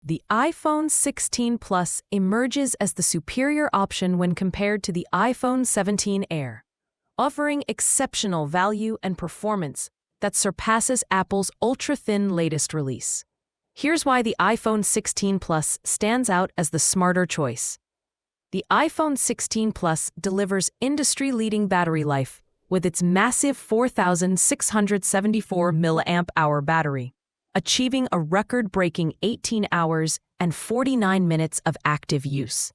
The iPhone 16 Plus emerges as the superior option when compared to the iPhone 17 Air, offering exceptional value and performance that surpasses Apple's ultra-thin latest release. Here's why the iPhone 16 Plus stands out as the smarter choice. The iPhone 16 Plus delivers industry-leading battery life with its massive 4,674 mAh battery, achieving a record-breaking 18 hours and 49 minutes of active use.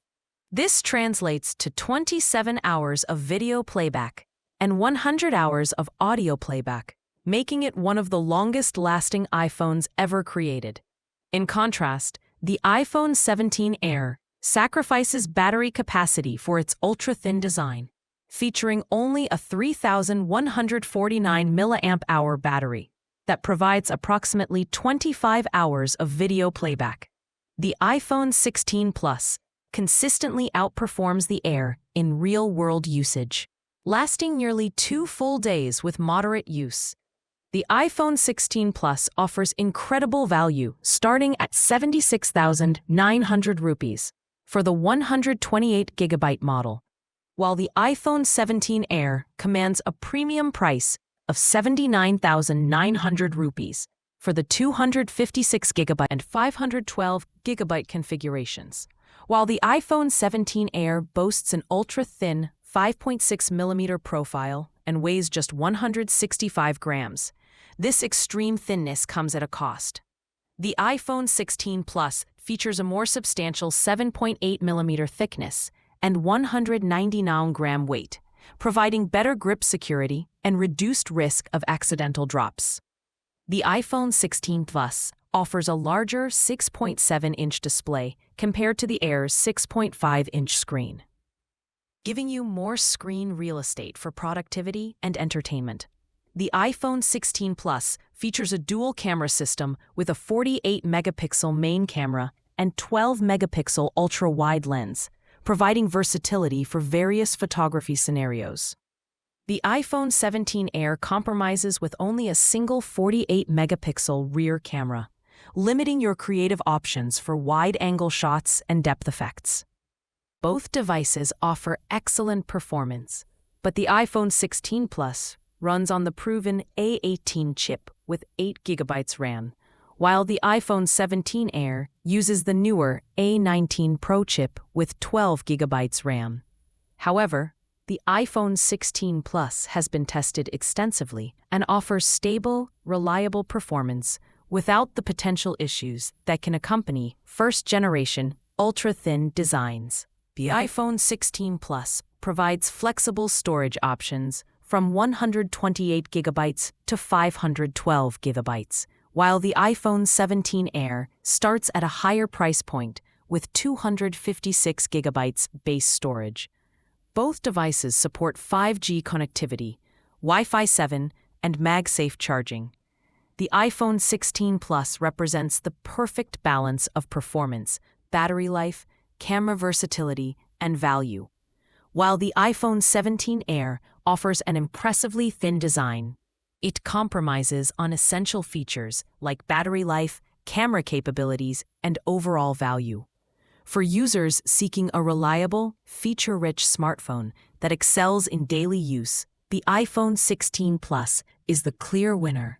This translates to 27 hours of video playback and 100 hours of audio playback, making it one of the longest-lasting iPhones ever created. In contrast, the iPhone 17 Air sacrifices battery capacity for its ultra-thin design, featuring only a 3,149 mAh battery that provides approximately 25 hours of video playback. The iPhone 16 Plus consistently outperforms the Air in real-world usage, lasting nearly 2 full days with moderate use. The iPhone 16 Plus offers incredible value starting at 76,900 rupees for the 128GB model, while the iPhone 17 Air commands a premium price of 79,900 rupees for the 256GB and 512GB configurations. While the iPhone 17 Air boasts an ultra-thin 5.6mm profile and weighs just 165 grams, this extreme thinness comes at a cost. The iPhone 16 Plus features a more substantial 7.8mm thickness and 199-gram weight, providing better grip security and reduced risk of accidental drops. The iPhone 16 Plus offers a larger 6.7-inch display compared to the Air's 6.5-inch screen, giving you more screen real estate for productivity and entertainment. The iPhone 16 Plus features a dual-camera system with a 48-megapixel main camera and 12-megapixel ultra-wide lens, providing versatility for various photography scenarios. The iPhone 17 Air compromises with only a single 48-megapixel rear camera, limiting your creative options for wide-angle shots and depth effects. Both devices offer excellent performance, but the iPhone 16 Plus runs on the proven A18 chip with 8GB RAM, while the iPhone 17 Air uses the newer A19 Pro chip with 12GB RAM. However, the iPhone 16 Plus has been tested extensively and offers stable, reliable performance without the potential issues that can accompany first-generation, ultra-thin designs. The iPhone 16 Plus provides flexible storage options from 128GB to 512GB, while the iPhone 17 Air starts at a higher price point with 256GB base storage. Both devices support 5G connectivity, Wi-Fi 7, and MagSafe charging. The iPhone 16 Plus represents the perfect balance of performance, battery life, camera versatility, and value, while the iPhone 17 Air offers an impressively thin design. It compromises on essential features like battery life, camera capabilities, and overall value. For users seeking a reliable, feature-rich smartphone that excels in daily use, the iPhone 16 Plus is the clear winner.